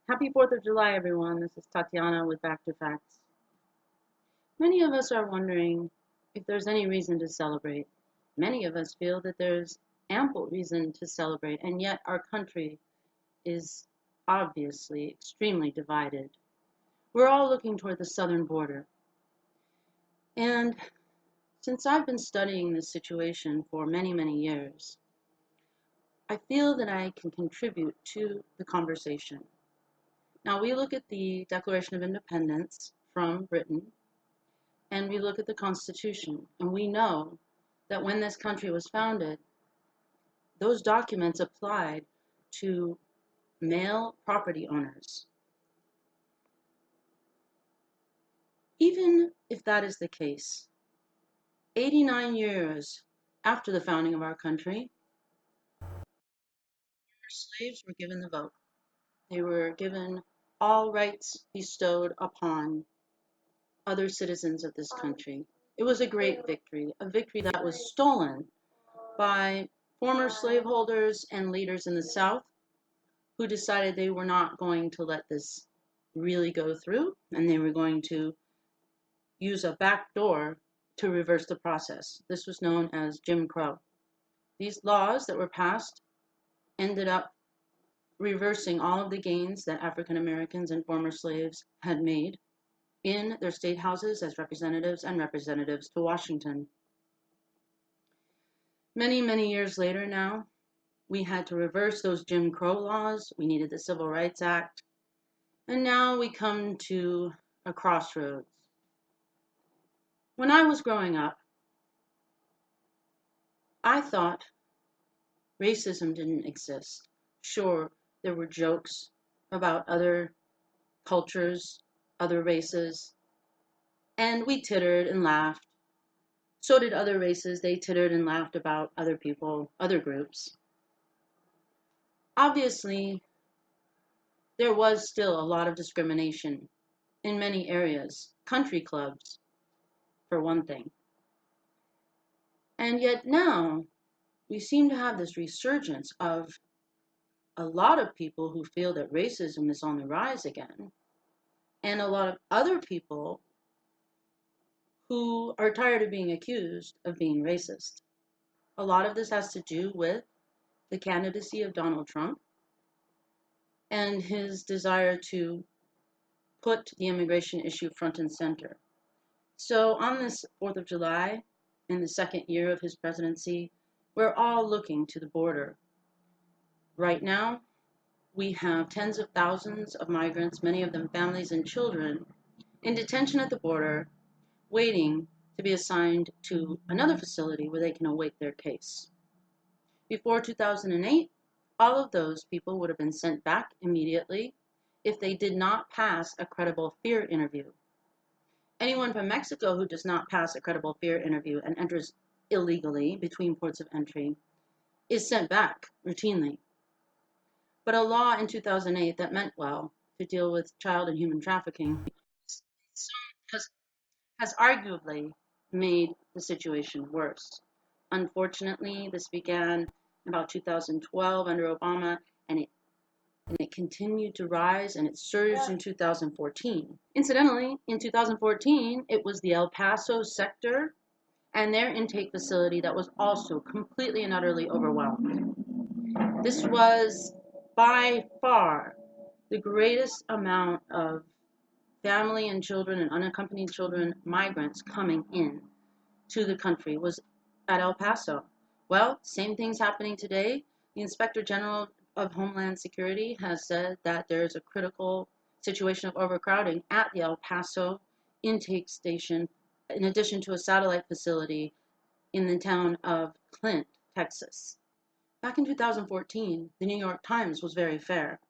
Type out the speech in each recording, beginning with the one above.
Happy 4th of July, everyone. This is Tatiana with Back to Facts. Many of us are wondering if there's any reason to celebrate. Many of us feel that there's ample reason to celebrate, and yet our country is obviously extremely divided. We're all looking toward the southern border. And since I've been studying this situation for many, many years, I feel that I can contribute to the conversation. Now, we look at the Declaration of Independence from Britain, and we look at the Constitution, and we know that when this country was founded, those documents applied to male property owners. Even if that is the case, 89 years after the founding of our country, slaves were given the vote. They were given all rights bestowed upon other citizens of this country. It was a great victory, a victory that was stolen by former slaveholders and leaders in the South who decided they were not going to let this really go through, and they were going to use a back door to reverse the process. This was known as Jim Crow. These laws that were passed ended up reversing all of the gains that African Americans and former slaves had made in their state houses as representatives and representatives to Washington. Many, many years later now, we had to reverse those Jim Crow laws. We needed the Civil Rights Act. And now we come to a crossroads. When I was growing up, I thought racism didn't exist. Sure, there were jokes about other cultures, other races, and we tittered and laughed. So did other races. They tittered and laughed about other people, other groups. Obviously, there was still a lot of discrimination in many areas, country clubs, for one thing. And yet now, we seem to have this resurgence of a lot of people who feel that racism is on the rise again, and a lot of other people who are tired of being accused of being racist. A lot of this has to do with the candidacy of Donald Trump and his desire to put the immigration issue front and center. So on this 4th of July, in the second year of his presidency, we're all looking to the border. Right now, we have tens of thousands of migrants, many of them families and children, in detention at the border, waiting to be assigned to another facility where they can await their case. Before 2008, all of those people would have been sent back immediately if they did not pass a credible fear interview. Anyone from Mexico who does not pass a credible fear interview and enters illegally between ports of entry is sent back routinely. But a law in 2008 that meant well to deal with child and human trafficking has arguably made the situation worse. Unfortunately, this began about 2012 under Obama, and it continued to rise, and it surged in 2014. Incidentally, in 2014, it was the El Paso sector and their intake facility that was also completely and utterly overwhelmed. This was by far the greatest amount of family and children and unaccompanied children, migrants coming in to the country was at El Paso. Well, same thing's happening today. The Inspector General of Homeland Security has said that there's a critical situation of overcrowding at the El Paso intake station, in addition to a satellite facility in the town of Clint, Texas. Back in 2014, the New York Times was very fair.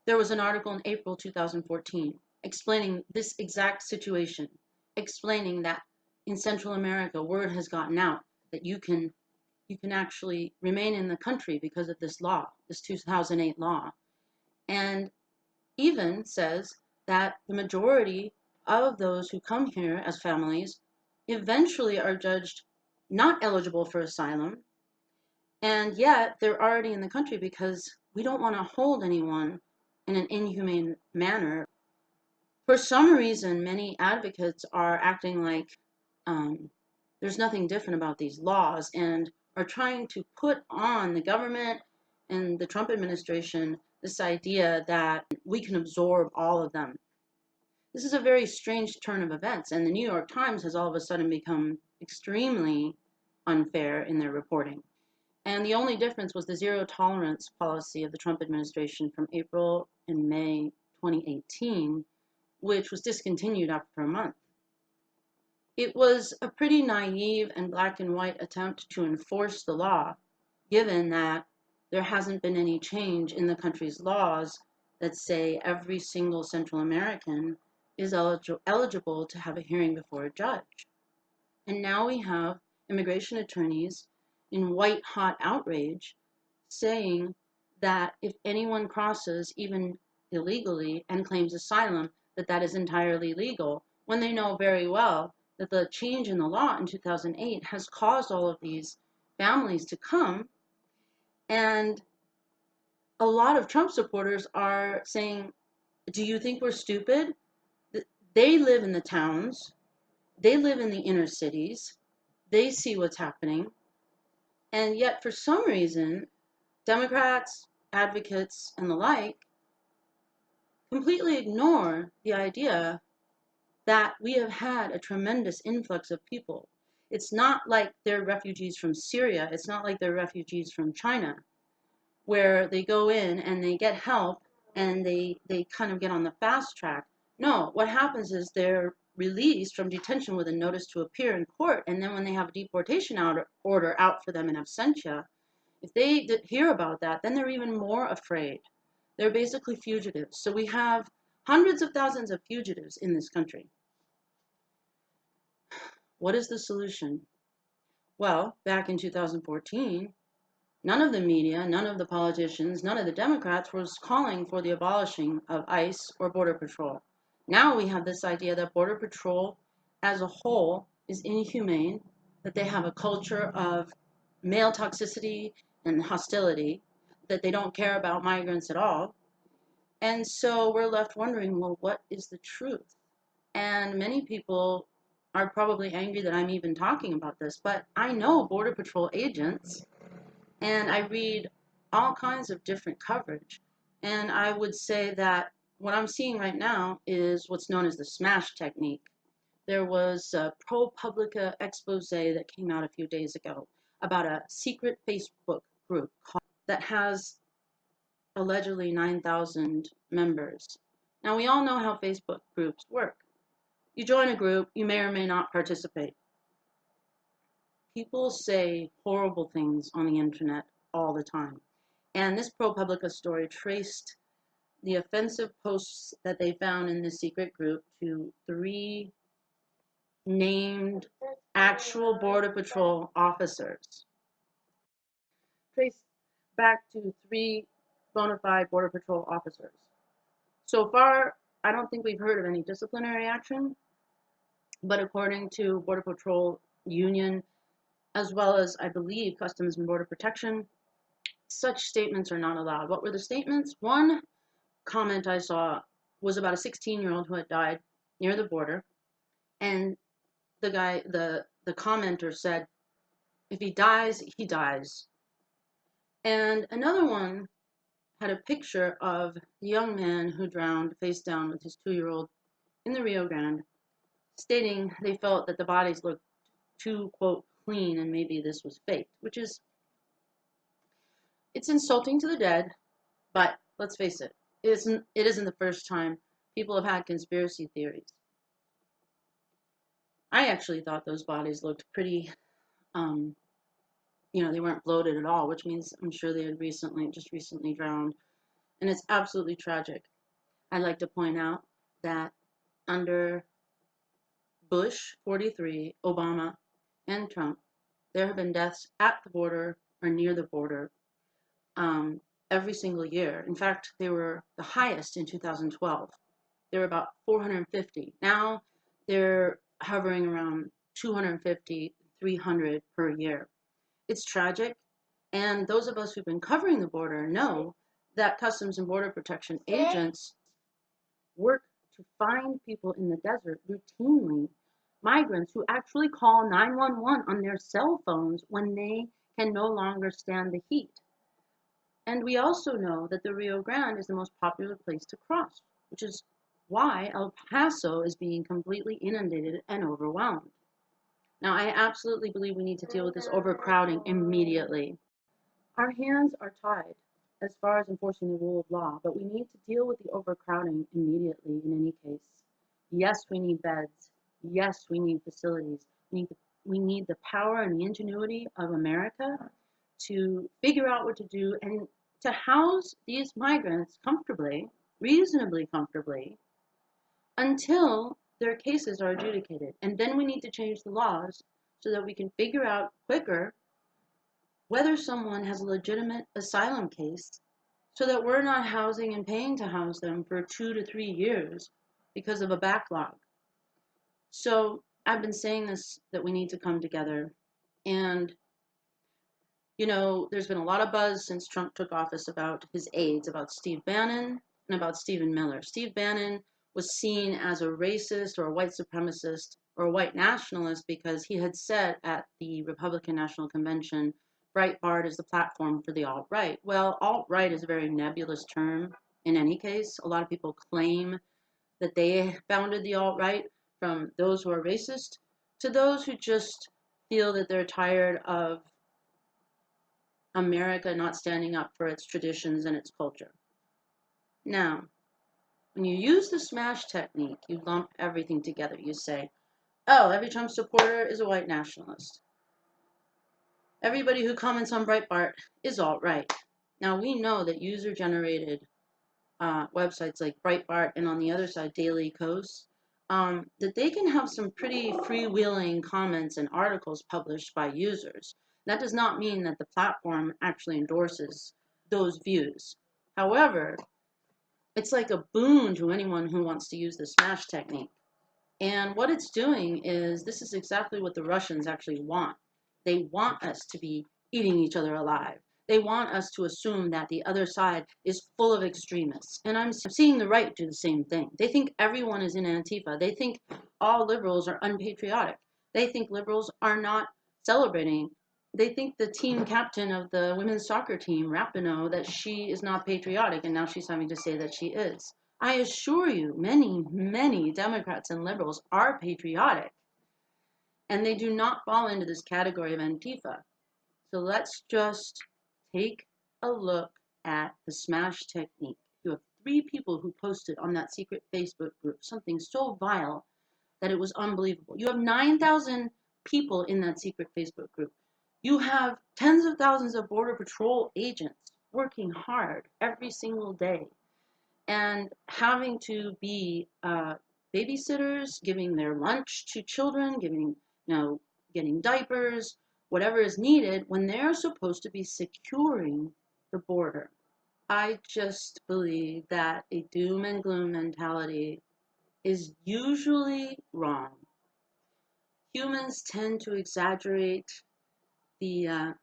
There was an article in April 2014 explaining this exact situation, explaining that in Central America, word has gotten out that you can actually remain in the country because of this law, this 2008 law, and even says that the majority of those who come here as families eventually are judged not eligible for asylum, and yet they're already in the country because we don't want to hold anyone in an inhumane manner. For some reason, many advocates are acting like um, there's nothing different about these laws and are trying to put on the government and the Trump administration this idea that we can absorb all of them. This is a very strange turn of events, and the New York Times has all of a sudden become extremely unfair in their reporting. And the only difference was the zero tolerance policy of the Trump administration from April and May 2018, which was discontinued after a month. It was a pretty naive and black and white attempt to enforce the law, given that there hasn't been any change in the country's laws that say every single Central American is eligible to have a hearing before a judge. And now we have immigration attorneys in white hot outrage saying that if anyone crosses, even illegally, and claims asylum, that that is entirely legal, when they know very well that the change in the law in 2008 has caused all of these families to come. And a lot of Trump supporters are saying, do you think we're stupid? They live in the towns, they live in the inner cities, they see what's happening. And yet, for some reason, Democrats, advocates, and the like completely ignore the idea that we have had a tremendous influx of people. It's not like they're refugees from Syria. It's not like they're refugees from China, where they go in and they get help and they kind of get on the fast track. No, what happens is they're released from detention with a notice to appear in court. And then when they have a deportation order out for them in absentia, if they hear about that, then they're even more afraid. They're basically fugitives. So we have hundreds of thousands of fugitives in this country. What is the solution? Well, back in 2014, none of the media, none of the politicians, none of the Democrats was calling for the abolishing of ICE or Border Patrol. Now we have this idea that Border Patrol as a whole is inhumane, that they have a culture of male toxicity and hostility, that they don't care about migrants at all. And so we're left wondering, well, what is the truth? And many people are probably angry that I'm even talking about this, but I know Border Patrol agents and I read all kinds of different coverage. And I would say that what I'm seeing right now is what's known as the smash technique. There was a ProPublica expose that came out a few days ago about a secret Facebook group that has allegedly 9,000 members. Now, we all know how Facebook groups work. You join a group, you may or may not participate. People say horrible things on the internet all the time. And this ProPublica story traced the offensive posts that they found in this secret group to 3 named actual Border Patrol officers. Traced back to 3 bona fide Border Patrol officers. So far, I don't think we've heard of any disciplinary action, but according to Border Patrol Union, as well as, I believe, Customs and Border Protection, such statements are not allowed. What were the statements? One comment I saw was about a 16-year-old who had died near the border, and the commenter said, if he dies, he dies. And another one had a picture of the young man who drowned face down with his 2-year-old in the Rio Grande, stating they felt that the bodies looked too, quote, clean and maybe this was fake, which is, it's insulting to the dead, but let's face it, it isn't the first time people have had conspiracy theories. I actually thought those bodies looked pretty, they weren't bloated at all, which means I'm sure they had just recently drowned. And it's absolutely tragic. I'd like to point out that under Bush 43, Obama, and Trump, there have been deaths at the border or near the border every single year. In fact, they were the highest in 2012. There were about 450. Now they're hovering around 250, 300 per year. It's tragic. And those of us who've been covering the border know that Customs and Border Protection agents work to find people in the desert routinely, migrants who actually call 911 on their cell phones when they can no longer stand the heat. And we also know that the Rio Grande is the most popular place to cross, which is why El Paso is being completely inundated and overwhelmed. Now, I absolutely believe we need to deal with this overcrowding immediately. Our hands are tied as far as enforcing the rule of law, but we need to deal with the overcrowding immediately in any case. Yes, we need beds. Yes, we need facilities. We need the power and the ingenuity of America to figure out what to do and to house these migrants comfortably, reasonably comfortably, until their cases are adjudicated. And then we need to change the laws so that we can figure out quicker whether someone has a legitimate asylum case so that we're not housing and paying to house them for 2 to 3 years because of a backlog. So I've been saying this, that we need to come together. And, you know, there's been a lot of buzz since Trump took office about his aides, about Steve Bannon and about Stephen Miller. Steve Bannon was seen as a racist or a white supremacist or a white nationalist because he had said at the Republican National Convention, Breitbart is the platform for the alt-right. Well, alt-right is a very nebulous term in any case. A lot of people claim that they founded the alt-right, from those who are racist to those who just feel that they're tired of America not standing up for its traditions and its culture. Now, when you use the smash technique, you lump everything together. You say, oh, every Trump supporter is a white nationalist. Everybody who comments on Breitbart is alt-right. Now, we know that user-generated websites like Breitbart and on the other side, Daily Kos, that they can have some pretty freewheeling comments and articles published by users. That does not mean that the platform actually endorses those views. However, it's like a boon to anyone who wants to use the smash technique. And what it's doing is, this is exactly what the Russians actually want. They want us to be eating each other alive. They want us to assume that the other side is full of extremists. And I'm seeing the right do the same thing. They think everyone is in Antifa. They think all liberals are unpatriotic. They think liberals are not celebrating. They think the team captain of the women's soccer team, Rapinoe, that she is not patriotic, and now she's having to say that she is. I assure you, many, many Democrats and liberals are patriotic, and they do not fall into this category of Antifa. So let's just take a look at the smash technique. You have 3 people who posted on that secret Facebook group something so vile that it was unbelievable. You have 9,000 people in that secret Facebook group. You have tens of thousands of Border Patrol agents working hard every single day and having to be babysitters, giving their lunch to children, getting diapers, whatever is needed when they're supposed to be securing the border. I just believe that a doom and gloom mentality is usually wrong. Humans tend to exaggerate the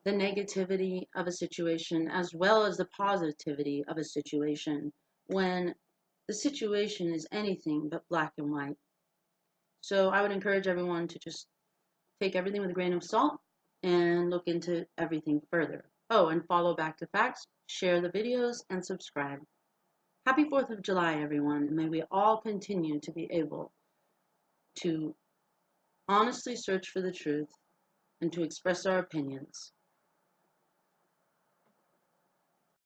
negativity of a situation as well as the positivity of a situation when the situation is anything but black and white. So I would encourage everyone to just take everything with a grain of salt and look into everything further. Oh, and follow Back to Facts, share the videos, and subscribe. Happy 4th of July, everyone, and may we all continue to be able to honestly search for the truth and to express our opinions.